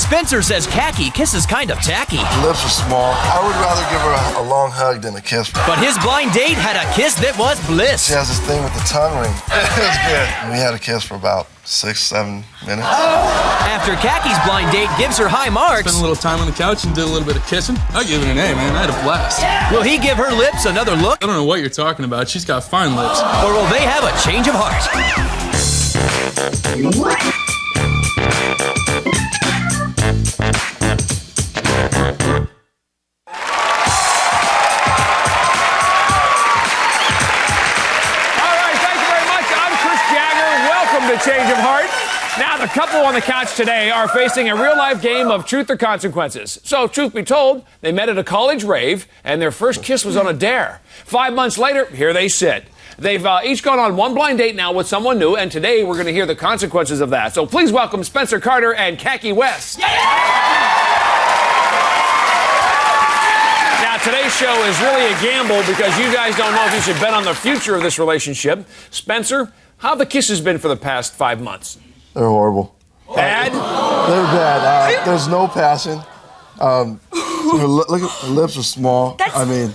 Spencer says Khaki kisses kind of tacky. Lips are small. I would rather give her a long hug than a kiss. But his blind date had a kiss that was bliss. She has this thing with the tongue ring. It was good. We had a kiss for about 6-7 minutes. After Khaki's blind date gives her high marks, Spent a little time on the couch and did a little bit of kissing. I'll give it an A, man. I had a blast. will he give her lips another look? I don't know what you're talking about. She's got fine lips. Or will they have a change of heart? Change of heart. Now, the couple on the couch today are facing a real-life game of truth or consequences. So, truth be told, they met at a college rave, and their first kiss was on a dare. 5 months later, here they sit. They've each gone on one blind date now with someone new, and today we're going to hear the consequences of that. So please welcome Spencer Carter and Khaki West. Yeah! Now, today's show is really a gamble because you guys don't know if you should bet on the future of this relationship. Spencer, how have the kisses been for the past 5 months? They're horrible. Bad? They're bad. There's no passion. Look at her lips are small. I mean,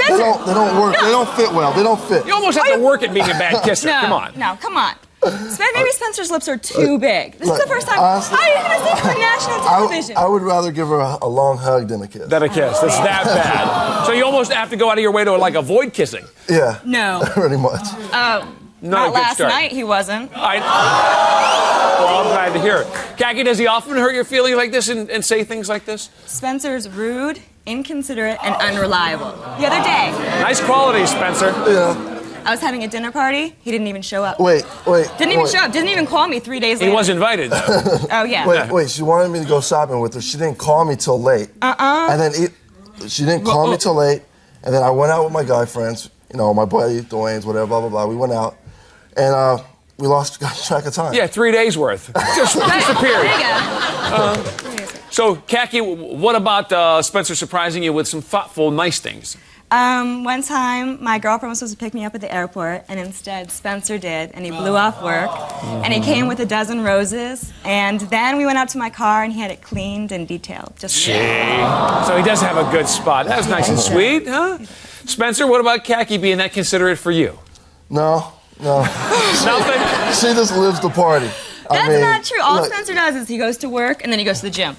they don't work. No. They don't fit well. They don't fit. You almost have to work at being a bad kisser. No, come on. No, come on. Maybe Spencer's lips are too big. This is the first time. Honestly, How are you going to see for national television? I would rather give her a long hug than a kiss. Than a kiss. It's that bad. So you almost have to go out of your way to like avoid kissing. Yeah. No. Pretty much. Oh. Not last night, he wasn't. Well, I'm glad to hear it. Khaki, does he often hurt your feelings like this and say things like this? Spencer's rude, inconsiderate, and unreliable. The other day. Nice qualities, Spencer. Yeah. I was having a dinner party. He didn't even show up. Wait. Didn't even show up. Didn't even call me 3 days later. He was invited, though. Oh, yeah. Wait. She wanted me to go shopping with her. She didn't call me till late. And then she didn't call me till late. And then I went out with my guy friends. You know, my buddy, Dwayne's, whatever, blah, blah, blah. We went out. And we lost track of time. Yeah, 3 days worth. Just disappeared. There you go. So, Khaki, what about Spencer surprising you with some thoughtful, nice things? One time, my girlfriend was supposed to pick me up at the airport, and instead Spencer did, and he blew off work, and he came with a dozen roses, and then we went out to my car, and he had it cleaned and detailed. Just So he does have a good spot. That was nice and sweet, huh? Spencer, what about Khaki being that considerate for you? No. Nothing? She just lives the party. That's not true. All Spencer does is he goes to work, and then he goes to the gym.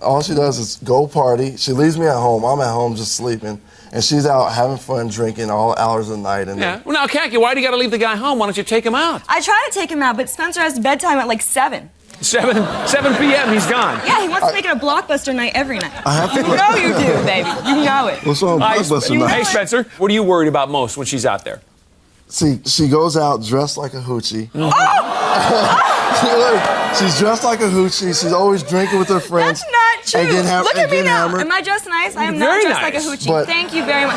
All she does is go party. She leaves me at home. I'm at home just sleeping. And she's out having fun, drinking all hours of the night. And yeah. Well, now, Khaki, why do you got to leave the guy home? Why don't you take him out? I try to take him out, but Spencer has bedtime at like 7. 7 p.m., he's gone. Yeah, he wants to make it a blockbuster night every night. I have to. You know you do, baby. You know it. What's wrong with blockbuster night? Hey, Spencer, what are you worried about most when she's out there? See, she goes out dressed like a hoochie. She's dressed like a hoochie. She's always drinking with her friends. That's not true. Look at me now. Hammered. Am I dressed nice? I am not Very dressed nice. like a hoochie. But, Thank you very much.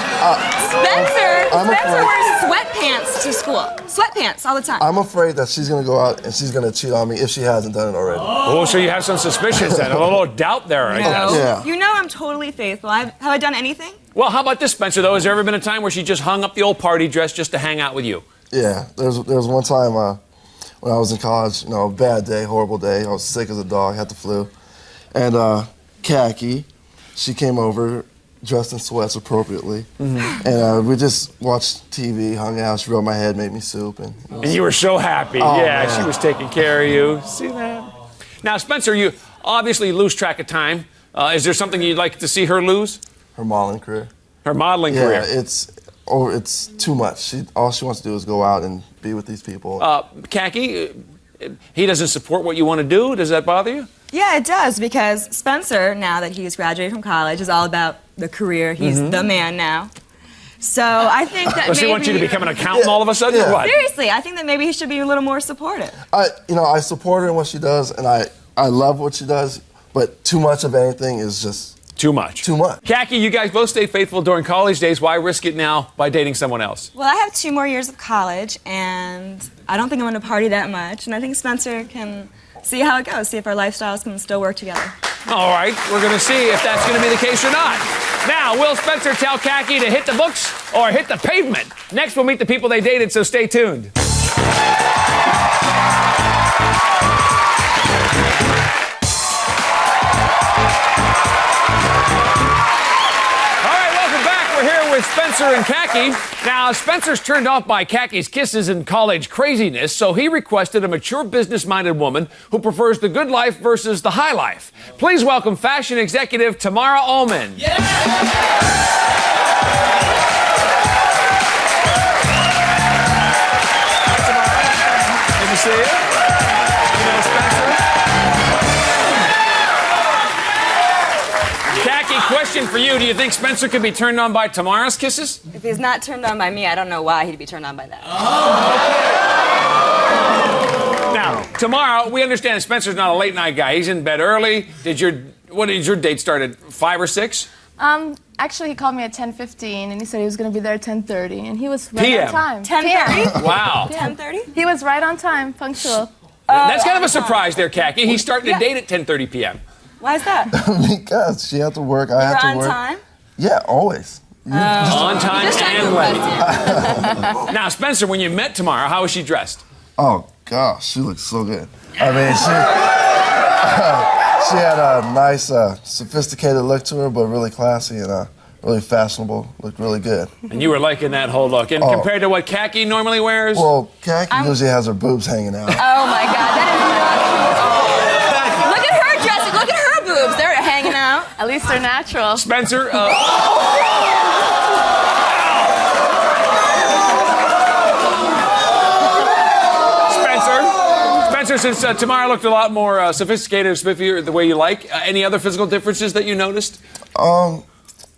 Spencer wears sweatpants to school. Sweatpants all the time. I'm afraid that she's going to go out and she's going to cheat on me if she hasn't done it already. Oh, so you have some suspicions then. A little doubt there, I guess. Yeah. You know I'm totally faithful. Have I done anything? Well, how about this, Spencer, though? Has there ever been a time where she just hung up the old party dress just to hang out with you? Yeah. There was one time when I was in college, you know, bad day, horrible day. I was sick as a dog, had the flu. And Khaki, she came over dressed in sweats appropriately. And we just watched TV, hung out. She rubbed my head, made me soup. And you were so happy. Oh, yeah, man. She was taking care of you. See that? Now, Spencer, you obviously lose track of time. Is there something you'd like to see her lose? her modeling career. Her modeling career. Yeah, it's too much. All she wants to do is go out and be with these people. Khaki, he doesn't support what you want to do. Does that bother you? Yeah, it does, because Spencer, now that he's graduated from college, is all about the career. He's the man now. So I think that Does he want you to become an accountant all of a sudden, or what? Seriously, I think that maybe he should be a little more supportive. I support her in what she does, and I love what she does, but too much of anything is just... Too much. Too much. Khaki, you guys both stayed faithful during college days. Why risk it now by dating someone else? Well, I have 2 more years of college, and I don't think I'm going to party that much. And I think Spencer can see how it goes, see if our lifestyles can still work together. All right, we're going to see if that's going to be the case or not. Now, will Spencer tell Khaki to hit the books or hit the pavement? Next, we'll meet the people they dated, so stay tuned. and Khaki. Now, Spencer's turned off by Khaki's kisses and college craziness, so he requested a mature, business-minded woman who prefers the good life versus the high life. Please welcome fashion executive Tamara Ullman. Yeah! Good to see you. You know Spencer? Khaki, question for you. Do you think Spencer could be turned on by Tamara's kisses? If he's not turned on by me, I don't know why he'd be turned on by that. Now, Tamara, we understand Spencer's not a late night guy. He's in bed early. What did your date start at 5 or 6? Actually, he called me at 10:15, and he said he was going to be there at 10:30, and he was right PM. on time. 10:30? Wow. 10:30? He was right on time, punctual. That's kind of a surprise there, Khaki. He's starting a date at 10:30 p.m. Why is that? Because she had to work, I had to You're work. on time? Yeah, always. On time Just trying to and late. impress you. Now, Spencer, when you met Tamara, how was she dressed? Oh, gosh, she looks so good. I mean, she had a nice, sophisticated look to her, but really classy and really fashionable. Looked really good. And you were liking that whole look. And compared to what Khaki normally wears? Well, Khaki usually has her boobs hanging out. Oh my God, that is not true. Look at her dressing. Look at her boobs. They're hanging out. At least they're natural. Spencer, Spencer, since Tamara looked a lot more sophisticated and spiffier the way you like, any other physical differences that you noticed? You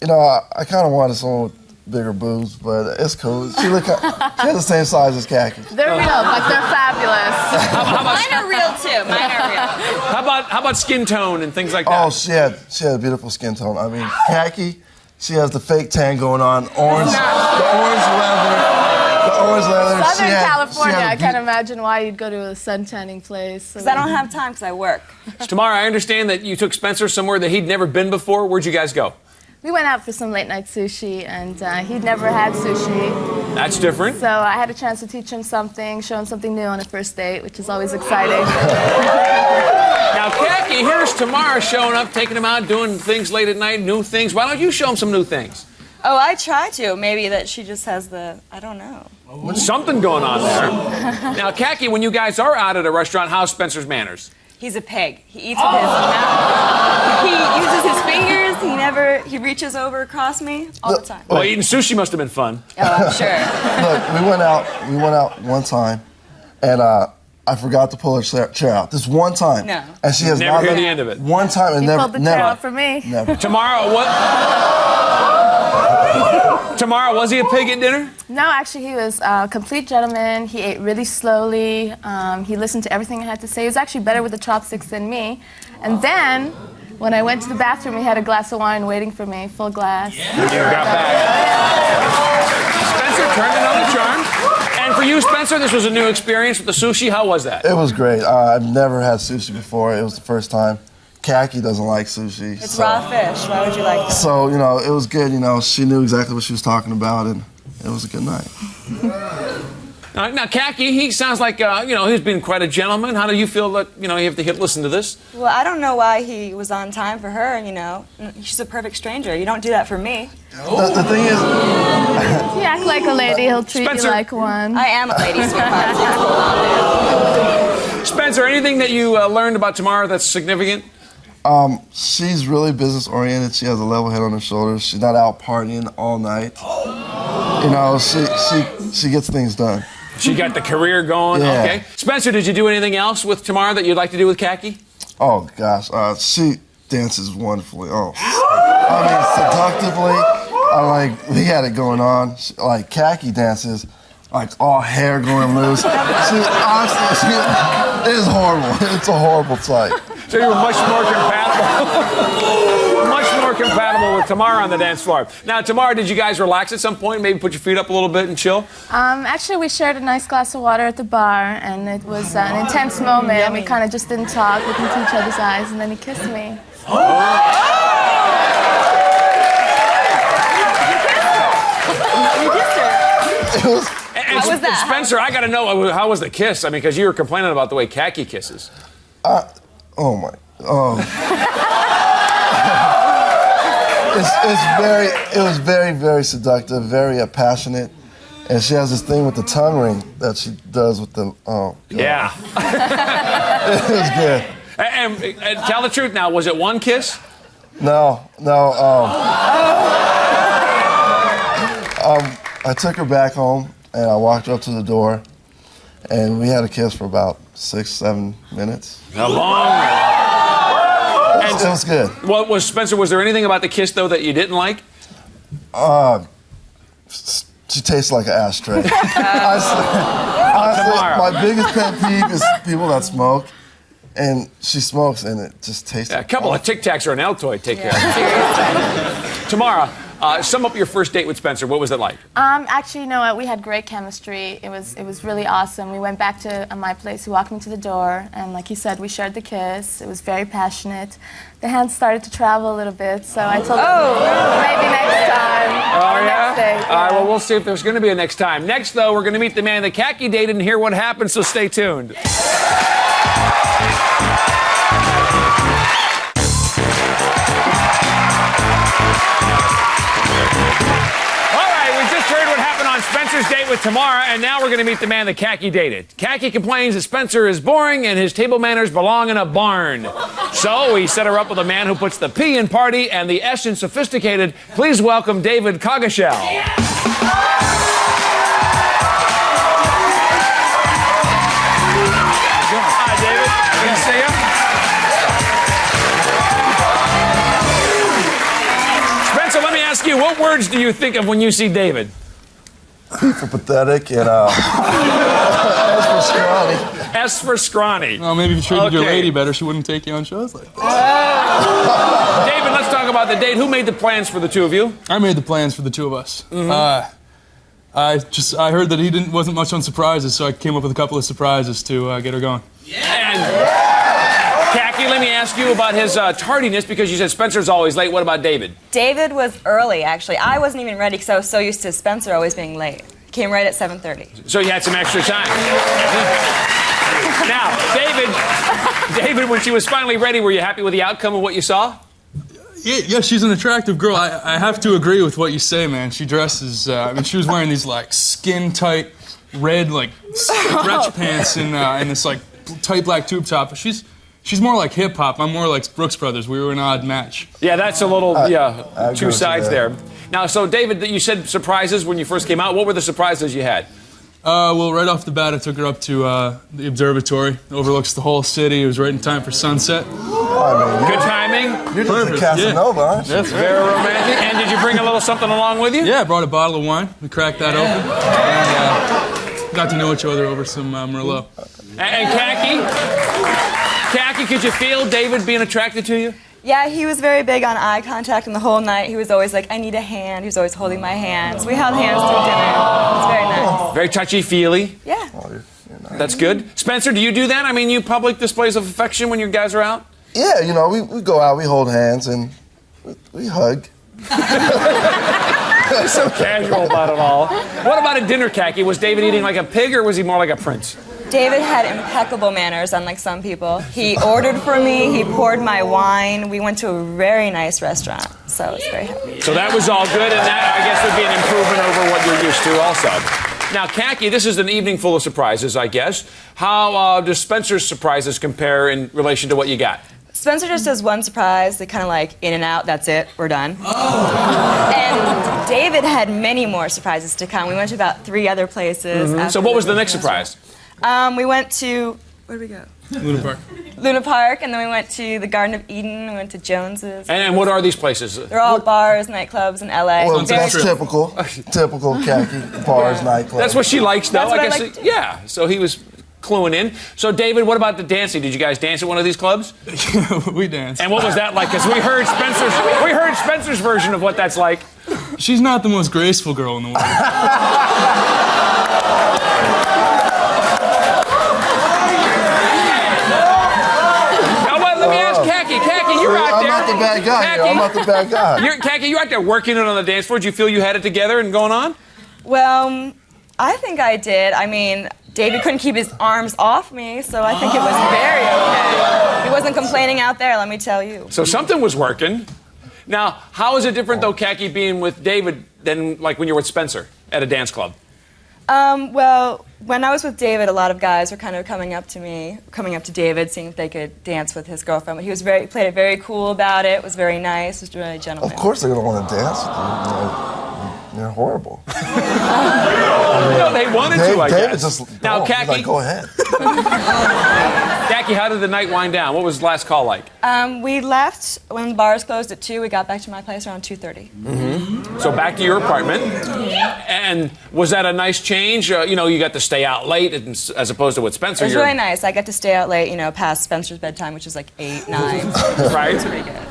know, I kind of wanted someone with bigger boobs, but it's cool. She had the same size as Khaki. They're real, but they're fabulous. Mine are real too. Mine are real. How about skin tone and things like that? Oh, she had a beautiful skin tone. I mean, Khaki, she has the fake tan going on, the orange leather. Southern California, I can't imagine why you'd go to a sun tanning place. Because I don't have time because I work. Tamara, I understand that you took Spencer somewhere that he'd never been before. Where'd you guys go? We went out for some late night sushi, and he'd never had sushi. That's different. So I had a chance to teach him something, show him something new on a first date, which is always exciting. Now, Khaki, here's Tamara showing up, taking him out, doing things late at night, new things. Why don't you show him some new things? Oh, I try to. Maybe that she just has I don't know. Something going on there. Now, Khaki, when you guys are out at a restaurant, how's Spencer's manners? He's a pig. He eats with his mouth. He uses his fingers. He reaches over across me all the time. Well, eating sushi must have been fun. Oh, I'm sure. Look, we went out one time, and I forgot to pull her chair out. This one time. No. And she has Never not heard let- the end of it. One time and He never. pulled the chair out for me. Never. Tamara, Tamara, was he a pig at dinner? No, actually, he was a complete gentleman. He ate really slowly. He listened to everything I had to say. He was actually better with the chopsticks than me. And then, when I went to the bathroom, he had a glass of wine waiting for me, full glass. You got back. Spencer turned another charm. And for you, Spencer, this was a new experience with the sushi. How was that? It was great. I've never had sushi before. It was the first time. Khaki doesn't like sushi. It's raw fish. Why would you like that? So, you know, it was good. You know, she knew exactly what she was talking about, and it was a good night. Now, Khaki, he sounds like, he's been quite a gentleman. How do you feel that, you have to listen to this? Well, I don't know why he was on time for her, She's a perfect stranger. You don't do that for me. The thing is, You act like a lady, he'll treat Spencer. you like one. I am a lady, sweetheart. Spencer, anything that you learned about Tamara that's significant? she's really business oriented. She has a level head on her shoulders. She's not out partying all night. You know, she gets things done. She got the career going. Yeah. Okay. Spencer, did you do anything else with Tamara that you'd like to do with Khaki? Oh gosh, she dances wonderfully. Oh, I mean seductively. We had it going on. Khaki dances, all hair going loose. Honestly, it is horrible. It's a horrible sight. So you were much more compatible with Tamara on the dance floor. Now, Tamara, did you guys relax at some point? Maybe put your feet up a little bit and chill? Actually, we shared a nice glass of water at the bar, and it was an intense moment. We kind of just didn't talk, looked into each other's eyes, and then he kissed me. You kissed her. And How was that? Spencer, I got to know, how was the kiss? I mean, because you were complaining about the way Khaki kisses. It was very, very seductive, very passionate. And she has this thing with the tongue ring that she does with the, oh. God. Yeah. It was good. And tell the truth now, was it one kiss? No. I took her back home and I walked her up to the door and we had a kiss for about 6-7 minutes. A long It was good. What was Spencer? Was there anything about the kiss though that you didn't like? She tastes like an ashtray. Honestly, my biggest pet peeve is people that smoke. And she smokes, and it just tastes. Yeah, a couple of Tic Tacs or an Altoid take care of it. Tamara, sum up your first date with Spencer. What was it like? Actually, you know what? We had great chemistry. It was really awesome. We went back to my place. He walked me to the door, and like he said, we shared the kiss. It was very passionate. The hands started to travel a little bit, so I told him maybe next time. Oh, yeah? Next date, All right, well, we'll see if there's going to be a next time. Next, though, we're going to meet the man that Khaki dated and hear what happened, so stay tuned. Spencer's date with Tamara, and now we're going to meet the man that Khaki dated. Khaki complains that Spencer is boring and his table manners belong in a barn. So we set her up with a man who puts the P in party and the S in sophisticated. Please welcome David Coggeshall. Hi, David. Good to see you. Spencer, let me ask you, what words do you think of when you see David? P for pathetic and S for scrawny. S for scrawny. Well, maybe if you treated your lady better, she wouldn't take you on shows like this. David, let's talk about the date. Who made the plans for the two of you? I made the plans for the two of us. I heard that he wasn't much on surprises, so I came up with a couple of surprises to get her going. And Khaki, let me ask you about his tardiness, because you said Spencer's always late. What about David? David was early, actually. I wasn't even ready because I was so used to Spencer always being late. He came right at 7:30. So you had some extra time. Now, David, when she was finally ready, were you happy with the outcome of what you saw? Yeah, she's an attractive girl. I have to agree with what you say, man. She dresses, she was wearing these, like, skin-tight, red, like, stretch pants and this, like, tight black tube top. She's more like hip-hop. I'm more like Brooks Brothers. We were an odd match. Yeah, that's a little, two sides there. that. Now, so, David, you said surprises when you first came out. What were the surprises you had? Well, right off the bat, I took her up to the observatory. It overlooks the whole city. It was right in time for sunset. Good timing. You're just a Casanova, aren't you? That's Very romantic. And did you bring a little something along with you? Yeah, I brought a bottle of wine. We cracked that open. And got to know each other over some Merlot. And Khaki, could you feel David being attracted to you? Yeah, he was very big on eye contact, and the whole night he was always like, I need a hand. He was always holding my hands. We held hands through dinner. It was very nice. Very touchy-feely. Yeah. Oh, you're nice. That's good. Spencer, do you do that? I mean, you public displays of affection when your guys are out? Yeah, we go out, we hold hands, and we hug. So casual about it all. What about a dinner, Khaki? Was David eating like a pig, or was he more like a prince? David had impeccable manners, unlike some people. He ordered for me, he poured my wine. We went to a very nice restaurant, so I was very happy. So that was all good, and that, I guess, would be an improvement over what you're used to also. Now, Khaki, this is an evening full of surprises, I guess. How does Spencer's surprises compare in relation to what you got? Spencer just does one surprise. They kind of like in and out, that's it, we're done. Oh. And David had many more surprises to come. We went to about 3 other places. So what was the next surprise? We went to, where did we go? Luna Park. Luna Park, and then we went to the Garden of Eden, we went to Jones's. And what are these places? They're all bars, nightclubs in LA. Well, that's typical Khaki, bars, nightclubs. That's what she likes, though. That's what I guess. like too. Yeah, so he was cluing in. So, David, what about the dancing? Did you guys dance at one of these clubs? Yeah, we danced. And what was that like? Because we heard Spencer's version of what that's like. She's not the most graceful girl in the world. Khaki, you're out there. I'm not the bad guy. Khaki, I'm not the bad guy. Khaki, you're out there working it on the dance floor. Did you feel you had it together and going on? Well, I think I did. I mean, David couldn't keep his arms off me, so I think it was very okay. He wasn't complaining out there, let me tell you. So something was working. Now, how is it different, though, Khaki, being with David than like when you're with Spencer at a dance club? Well, when I was with David, a lot of guys were kind of coming up to David, seeing if they could dance with his girlfriend. But he was played it very cool about it, was very nice, was really gentlemanly. Of course they're going to want to dance with you. You're horrible. No, they wanted to, I David guess. just Now, He's Khaki. like, go ahead. Khaki, how did the night wind down? What was the last call like? We left when the bars closed at 2. We got back to my place around 2:30. So back to your apartment. And was that a nice change? You got to stay out late as opposed to with Spencer. It was really nice. I got to stay out late, past Spencer's bedtime, which is like 8, 9. Right? It's pretty good.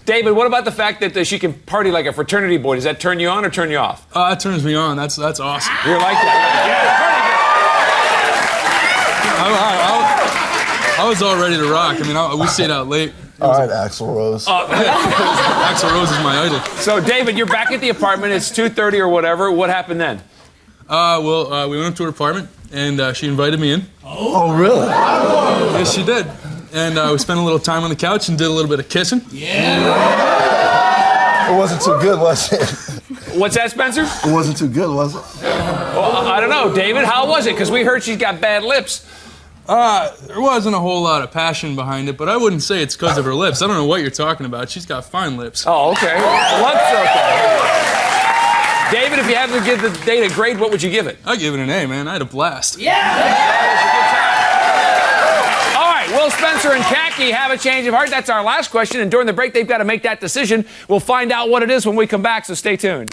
David, what about the fact that she can party like a fraternity boy? Does that turn you on or turn you off? That turns me on. That's awesome. You're like that. I was all ready to rock. I mean, we stayed out late. All right, Axl Rose. Axl Rose is my idol. So, David, you're back at the apartment. It's 2:30 or whatever. What happened then? We went up to her apartment, and she invited me in. Oh, really? Yes, she did. And we spent a little time on the couch and did a little bit of kissing. It wasn't too good, was it? What's that, Spencer? It wasn't too good, was it? Well, I don't know. David, how was it? Because we heard she's got bad lips. There wasn't a whole lot of passion behind it, but I wouldn't say it's because of her lips. I don't know what you're talking about. She's got fine lips. Oh, okay. Lips are okay. David, if you had to give the date a grade, what would you give it? I'd give it an A, man. I had a blast. Will Spencer and Khaki have a change of heart? That's our last question, and during the break, they've got to make that decision. We'll find out what it is when we come back, so stay tuned.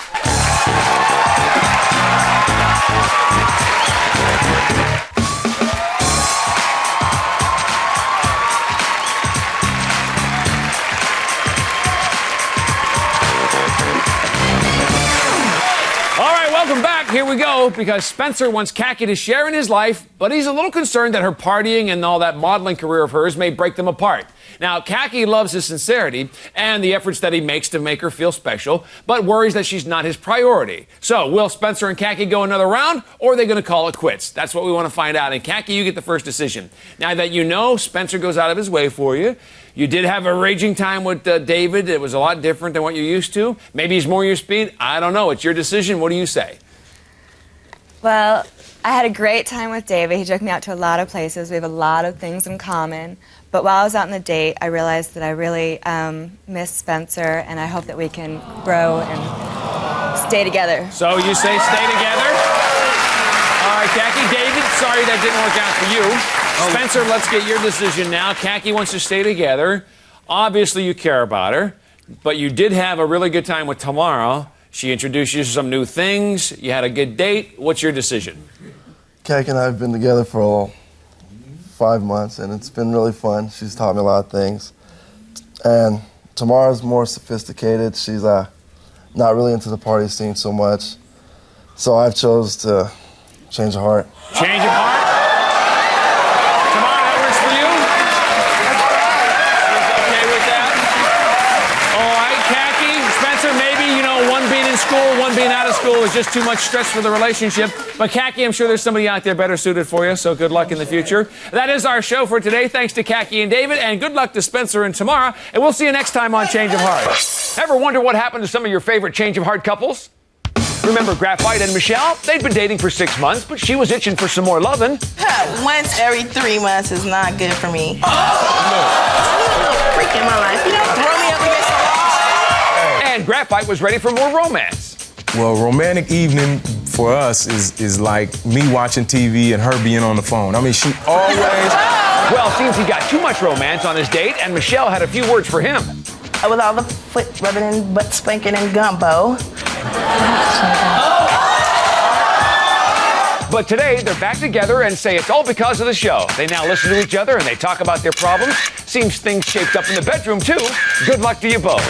Welcome back. Here we go, because Spencer wants Khaki to share in his life, but he's a little concerned that her partying and all that modeling career of hers may break them apart. Now, Khaki loves his sincerity and the efforts that he makes to make her feel special, but worries that she's not his priority. So, will Spencer and Khaki go another round, or are they going to call it quits? That's what we want to find out. And Khaki, you get the first decision. Now that you know Spencer goes out of his way for you, you did have a raging time with David. It was a lot different than what you're used to. Maybe he's more your speed. I don't know. It's your decision. What do you say? Well, I had a great time with David. He took me out to a lot of places. We have a lot of things in common. But while I was out on the date, I realized that I really miss Spencer, and I hope that we can grow and stay together. So you say stay together? All right, Khaki. David, sorry that didn't work out for you. Spencer, let's get your decision now. Khaki wants to stay together. Obviously, you care about her, but you did have a really good time with Tamara. She introduced you to some new things. You had a good date. What's your decision? Khaki and I have been together for 5 months, and it's been really fun. She's taught me a lot of things. And Tamara's more sophisticated. She's not really into the party scene so much. So I've chose to change of heart. Change of heart? Tamara, that works for you? She's okay with that? All right, Khaki, Spencer, maybe, one being in school, one being out of school is just too much stress for the relationship. But Khaki, I'm sure there's somebody out there better suited for you, so good luck in the future. That is our show for today. Thanks to Khaki and David, and good luck to Spencer and Tamara, and we'll see you next time on Change of Heart. Ever wonder what happened to some of your favorite Change of Heart couples? Remember Graphite and Michelle? They'd been dating for 6 months, but she was itching for some more loving. Once every 3 months is not good for me. I need a little freak in my life. Throw me up against the wall. And Graphite was ready for more romance. Well, romantic evening for us is like me watching TV and her being on the phone. I mean, she always... Well, it seems he got too much romance on his date, and Michelle had a few words for him. With all the foot rubbing and butt spanking and gumbo. But today, they're back together and say it's all because of the show. They now listen to each other and they talk about their problems. Seems things shaped up in the bedroom, too. Good luck to you both.